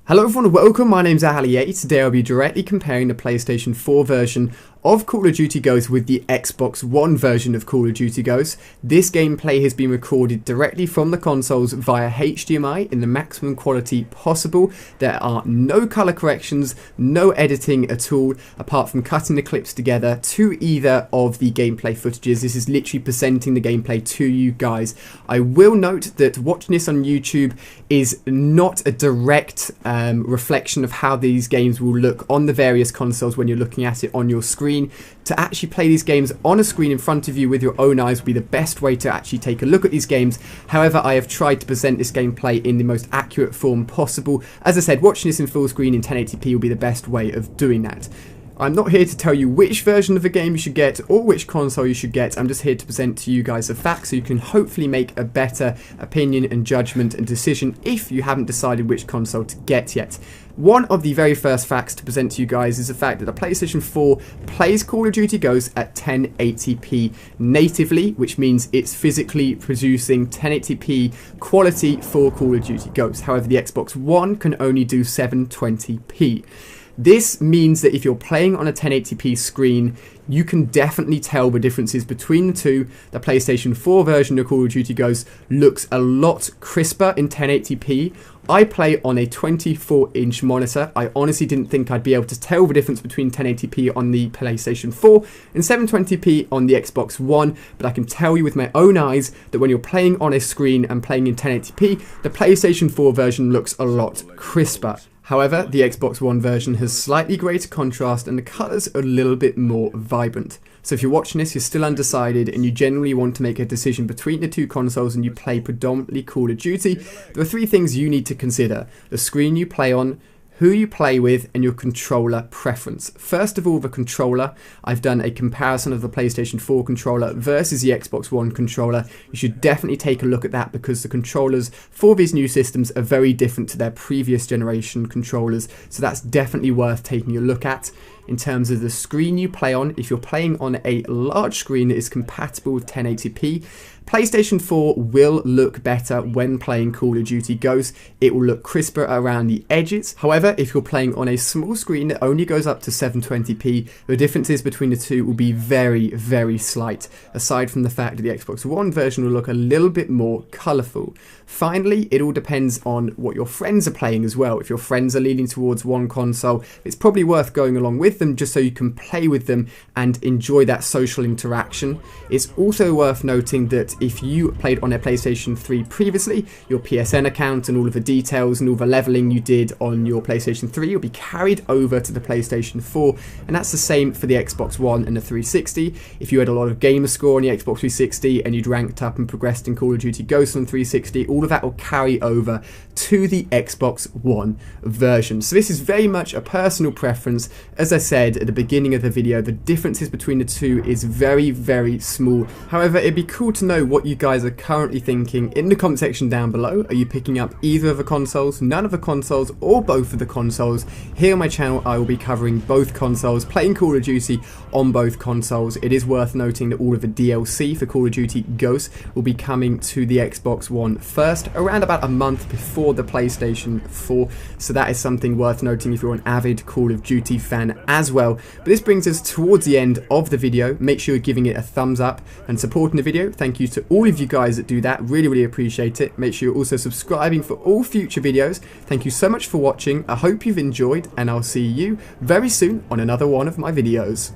Hello everyone, welcome, my name's Ali8. Today I'll be directly comparing the PlayStation 4 version of Call of Duty Ghosts with the Xbox One version of Call of Duty Ghosts. This gameplay has been recorded directly from the consoles via HDMI in the maximum quality possible. There are no colour corrections, no editing at all, apart from cutting the clips together to either of the gameplay footages. This is literally presenting the gameplay to you guys. I will note that watching this on YouTube is not a direct reflection of how these games will look on the various consoles when you're looking at it on your screen. To actually play these games on a screen in front of you with your own eyes will be the best way to actually take a look at these games. However, I have tried to present this gameplay in the most accurate form possible. As I said, watching this in full screen in 1080p will be the best way of doing that. I'm not here to tell you which version of the game you should get or which console you should get. I'm just here to present to you guys the facts so you can hopefully make a better opinion and judgment and decision if you haven't decided which console to get yet. One of the very first facts to present to you guys is the fact that the PlayStation 4 plays Call of Duty Ghosts at 1080p natively, which means it's physically producing 1080p quality for Call of Duty Ghosts. However, the Xbox One can only do 720p. This means that if you're playing on a 1080p screen, you can definitely tell the differences between the two. The PlayStation 4 version of Call of Duty Ghosts looks a lot crisper in 1080p. I play on a 24-inch monitor. I honestly didn't think I'd be able to tell the difference between 1080p on the PlayStation 4 and 720p on the Xbox One, but I can tell you with my own eyes that when you're playing on a screen and playing in 1080p, the PlayStation 4 version looks a lot crisper. However, the Xbox One version has slightly greater contrast and the colours are a little bit more vibrant. So if you're watching this, you're still undecided and you generally want to make a decision between the two consoles and you play predominantly Call of Duty, there are three things you need to consider: the screen you play on, who you play with, and your controller preference. First of all, the controller. I've done a comparison of the PlayStation 4 controller versus the Xbox One controller. You should definitely take a look at that because the controllers for these new systems are very different to their previous generation controllers, so that's definitely worth taking a look at. In terms of the screen you play on, if you're playing on a large screen that is compatible with 1080p, PlayStation 4 will look better when playing Call of Duty Ghosts. It will look crisper around the edges. However, if you're playing on a small screen that only goes up to 720p, the differences between the two will be very, very slight, aside from the fact that the Xbox One version will look a little bit more colourful. Finally, it all depends on what your friends are playing as well. If your friends are leaning towards one console, it's probably worth going along with them just so you can play with them and enjoy that social interaction. It's also worth noting that if you played on a PlayStation 3 previously, your PSN account and all of the details and all the leveling you did on your PlayStation 3 will be carried over to the PlayStation 4, and that's the same for the Xbox One and the 360. If you had a lot of gamer score on the Xbox 360 and you'd ranked up and progressed in Call of Duty Ghosts on 360, all of that will carry over to the Xbox One version. So this is very much a personal preference. As I said at the beginning of the video, the differences between the two is very, very small. However, it'd be cool to know what you guys are currently thinking in the comment section down below. Are you picking up either of the consoles, none of the consoles, or both of the consoles? Here on my channel, I will be covering both consoles, playing Call of Duty on both consoles. It is worth noting that all of the DLC for Call of Duty Ghosts will be coming to the Xbox One first, around about a month before the PlayStation 4. So that is something worth noting if you're an avid Call of Duty fan as well. But this brings us towards the end of the video. Make sure you're giving it a thumbs up and supporting the video. Thank you to all of you guys that do that. Really, really appreciate it. Make sure you're also subscribing for all future videos. Thank you so much for watching. I hope you've enjoyed, and I'll see you very soon on another one of my videos.